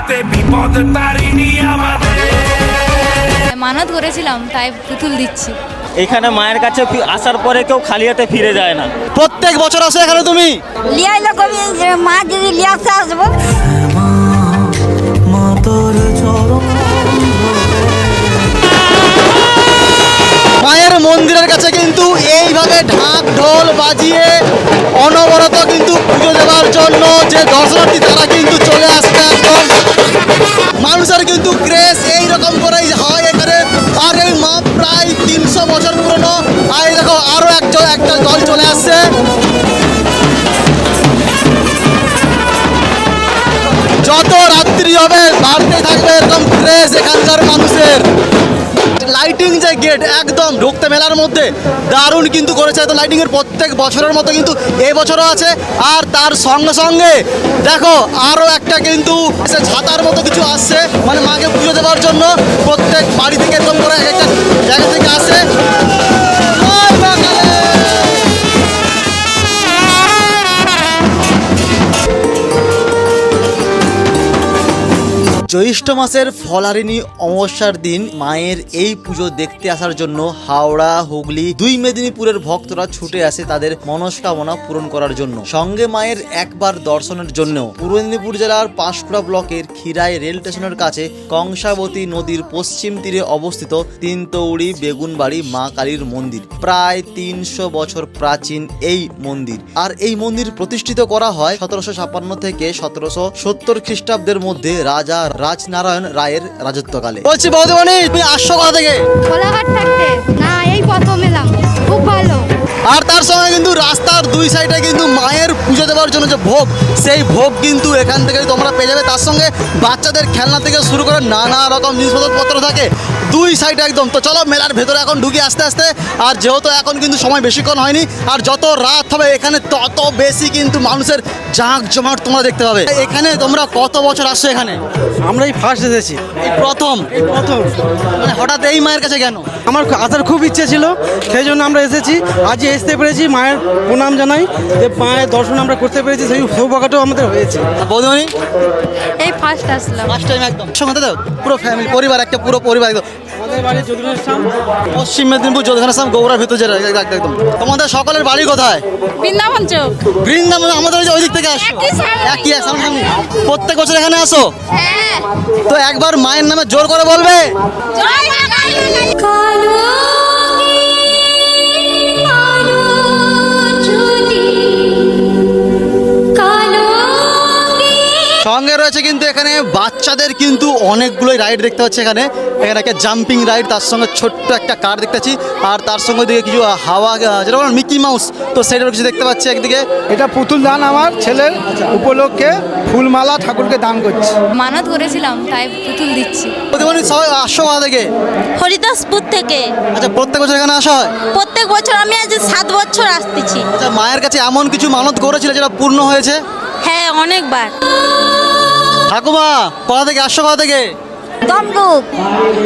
হাতে বিপদ তারিণী আমাদের। মানত করেছিলাম তাই পুতুল দিচ্ছি। এখানে মায়ের কাছে আসার পরে কেউ খালি হাতে ফিরে যায় না। প্রত্যেক বছর আসো এখানে তুমি? লিয়াইলে কবি মা যদি লিয়াতে আসবো। মায়ের মন্দিরের কাছে কিন্তু এইভাবে ঢাক ঢোল বাজিয়ে অনবরত কিন্তু পুজো দেওয়ার জন্য যে দর্শনার্থী তারা কিন্তু চলে আসছে একদম। মানুষের কিন্তু ক্রেজ এইরকম করেই হয় এখানে। আর এই মা প্রায় 300 বছর পুরনো। আর এই দেখো আরো একটা দল চলে আসছে। যত রাত্রি হবে বাড়তে থাকবে এরকম ক্রেজ এখানকার মানুষের। লাইটিং যে গেট একদম ঢুকতে মেলার মধ্যে দারুণ কিন্তু করেছে। তো লাইটিং এর প্রত্যেক বছরের মতো কিন্তু এই বছরও আছে। আর তার সঙ্গে সঙ্গে দেখো আরো একটা কিন্তু ছাতার মতো কিছু আসছে, মানে মাকে পুজো দেওয়ার জন্য প্রত্যেক বাড়ি থেকে এরকম করে এক একটা জায়গা থেকে আসে। জ্যৈষ্ঠ মাসের ফলারিণী অমাবস্যার দিন মায়ের এই পুজো দেখতে আসার জন্য হাওড়া, হুগলি, দুই মেদিনীপুরের ভক্তরা ছুটে আসে তাদের মনস্কামনা পূরণ করার জন্য। সঙ্গে মায়ের একবার দর্শনের জন্য পূর্ব মেদিনীপুর জেলার পাঁশকুড়া ব্লকের খিরাই রেল স্টেশনের কাছে কংসাবতী নদীর পশ্চিম তীরে অবস্থিত তিনতৌড়ি বেগুনবাড়ি মা কালীর মন্দির। প্রায় 300 বছর প্রাচীন এই মন্দির। আর এই মন্দির প্রতিষ্ঠিত করা হয় 1756 থেকে 1770 খ্রিস্টাব্দের মধ্যে রাজা রাজনারায়ণ রায়ের রাজত্বকালে। বলছি বৌদিমণি, তুমি আসছো কোথা থেকে? কোলাঘাট থাকতে না, এই প্রথম এলাম, খুব ভালো। আর তার সঙ্গে কিন্তু রাস্তার দুই সাইডে কিন্তু মায়ের পুজো দেওয়ার জন্য যে ভোগ, সেই ভোগ কিন্তু এখান থেকে তোমরা পেয়ে যাবে। তার সঙ্গে বাচ্চাদের খেলনা থেকে শুরু করে নানা রকম জিনিসপত্র থাকে দুই সাইডে একদম। তো চলো মেলার ভেতরে এখন ঢুকি আস্তে আস্তে। আর যেহেতু এখন কিন্তু সময় বেশিক্ষণ হয়নি, আর যত রাত হবে এখানে তত বেশি কিন্তু মানুষের জাঁক জমাট তোমরা দেখতে পাবে। এখানে তোমরা কত বছর আসছো এখানে? আমরা এই ফার্স্ট এসেছি, এই প্রথম। মানে হঠাৎ এই মায়ের কাছে কেন? আমার আসার খুব ইচ্ছে ছিল, সেই জন্য আমরা এসেছি। আজ আসতে পেরেছি, মায়ের প্রণাম জানাই যে মায়ের দর্শন আমরা করতে পেরেছি, সেই সৌভাগ্যটাও আমাদের হয়েছে। বৌদিমণি, এই ফার্স্ট আসলাম। ফার্স্ট টাইম একদম সঙ্গে দাও, পুরো ফ্যামিলি পরিবার, একটা পুরো পরিবার একদম। আমাদের বাড়ি যদুনাশ্রাম, পশ্চিম মেদিনীপুর যোধখানাশ্রাম গৌড়ার ভিতর যেটা একদম। তোমাদের সকলের বাড়ি কোথায়? বৃন্দাবন চোখ। বৃন্দাবন। আমাদের ওই দিক থেকে আসো, একই সামনাসামনি। প্রত্যেক বছর এখানে আসো? হ্যাঁ। তো একবার মায়ের নামে জোর করে বলবে। জয় মা কালী। সঙ্গে রয়েছে কিন্তু এখানে বাচ্চাদের কিন্তু অনেকগুলোই রাইড দেখতে পাচ্ছি এখানে। এখানে একটা জাম্পিং রাইড, তার সঙ্গে ছোট্ট একটা কার দেখতে পাচ্ছি। আর তার সঙ্গে দিকে কিছু হাওয়া, যেটা বলেন মিকি মাউস, তো সেটার কিছু দেখতে পাচ্ছি একদিকে। এটা পুতুল দান আমার ছেলের উপলক্ষে ফুলমালা ঠাকুরকে দান করছি। মানত করেছিলাম তাই পুতুল দিচ্ছি। সবাই আসো কোথা থেকে? হরিদাসপুর থেকে। আচ্ছা, প্রত্যেক বছর এখানে আসা হয়? প্রত্যেক বছর আমি আজ 7 বছর আসতেছি। আচ্ছা, মায়ের কাছে এমন কিছু মানত করেছিল যেটা পূর্ণ হয়েছে? হ্যাঁ, অনেকবার। ঠাকুমা, কোথা থেকে আসছো? কোথা থেকে? তমলুক।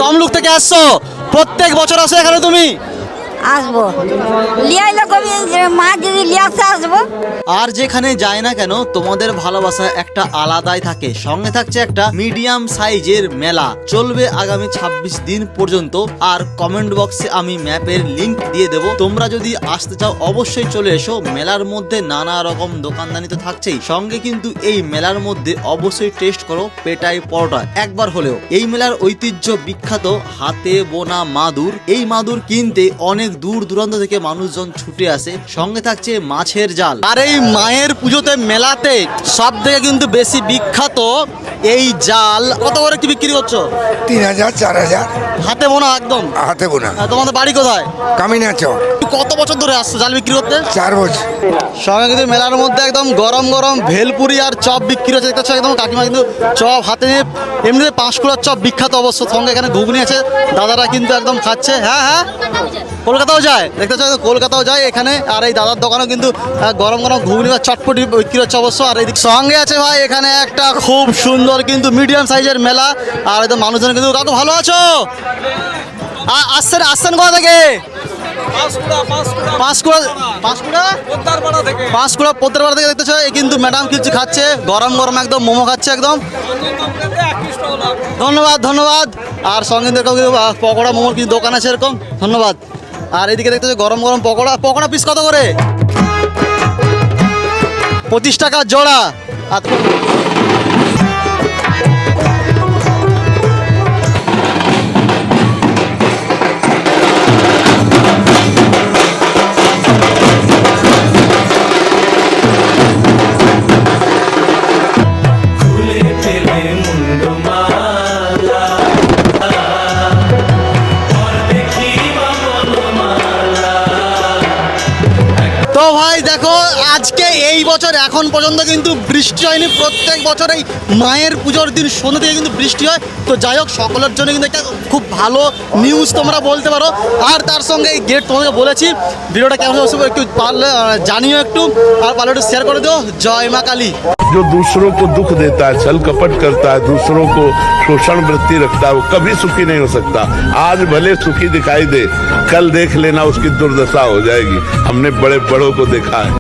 তমলুক থেকে আসছো? প্রত্যেক বছর আসো এখানে তুমি? আসবো, লিয়াইলে কবি মা যদি লিয়াতে আসবো। আর যেখানে যায় না কেন তোমাদের ভালোবাসা একটা আলাদাই থাকে। সঙ্গে থাকছে একটা মিডিয়াম সাইজের মেলা, চলবে আগামী 26 দিন পর্যন্ত। আর কমেন্ট বক্সে আমি ম্যাপের লিংক দিয়ে দেবো, তোমরা যদি আসতে চাও অবশ্যই চলে এসো। মেলার মধ্যে নানা রকম দোকানদানি তো থাকছেই, সঙ্গে কিন্তু এই মেলার মধ্যে অবশ্যই টেস্ট করো পেটাই পরোটা একবার হলেও। এই মেলার ঐতিহ্য বিখ্যাত হাতে বোনা মাদুর। এই মাদুর কিনতে অনেক দূর দূরান্ত থেকে মানুষজন ছুটে আসে। সঙ্গে থাকছে মাছের জাল। আর এই মায়ের পুজোতে মেলাতে সব থেকে কিন্তু বেশি বিখ্যাত এই জাল। কত করে কি বিক্রি করছো? 3000 4000 হাতে বোনা একদম? হাতে বোনা। তোমাদের বাড়ি কোথায়? কামিনা চক। কত বছর ধরে আসছো জাল বিক্রি করতে? 4 বছর। সঙ্গে কিন্তু মেলার মধ্যে একদম গরম গরম ভেলপুরি আর চপ বিক্রি হচ্ছে দেখতে পাচ্ছ। একদম কাকিমা কিন্তু চপ হাতে নিয়ে, এমনিতে পাঁশকুড়ার চপ বিখ্যাত অবশ্য। সঙ্গে এখানে ঘুগনি আছে, দাদারা কিন্তু একদম খাচ্ছে। হ্যাঁ হ্যাঁ, কলকাতাও যায় দেখতে চাই, কলকাতাও যায় এখানে। আর এই দাদার দোকানেও কিন্তু গরম গরম ঘুগনি বা চটপটি বিক্রি হচ্ছে অবশ্য। আর এই সঙ্গে আছে ভাই এখানে একটা খুব সুন্দর কিন্তু মিডিয়াম সাইজের মেলা। আর একদম মানুষজন কিন্তু, কাকু ভালো আছো? আসছেন কোথা থেকে? পাঁশকুড়া পোদ্দারপাড়া থেকে দেখতেছো এই কিন্তু ম্যাডাম কিছু খাচ্ছে, গরম গরম একদম মোমো খাচ্ছে একদম। ধন্যবাদ ধন্যবাদ। আর সঙ্গে দেখো পকোড়া মোমোর কিছু দোকান আছে এরকম, ধন্যবাদ। আর এদিকে দেখতেছো গরম গরম পকোড়া পিস কত করে? 25 টাকা জোড়া। আর তো ভাই দেখো আজকে এই বছর এখন পর্যন্ত কিন্তু বৃষ্টি হয়নি। প্রত্যেক বছর এই মায়ের পুজোর দিন সন্ধ্যা থেকে কিন্তু বৃষ্টি হয়। তো যাই হোক সকলের জন্য কিন্তু একটা খুব ভালো নিউজ তোমরা বলতে পারো। আর তার সঙ্গে এই গেট তোমাকে বলেছি ভিডিওটা কেমন হচ্ছে একটু পারলে জানিও একটু, আর পারলে একটু শেয়ার করে দিও। জয় মা কালী। जो दूसरों को दुख देता है, छल कपट करता है, दूसरों को शोषण वृत्ति रखता है, वो कभी सुखी नहीं हो सकता। आज भले सुखी दिखाई दे, कल देख लेना उसकी दुर्दशा हो जाएगी। हमने बड़े बड़ों को देखा है।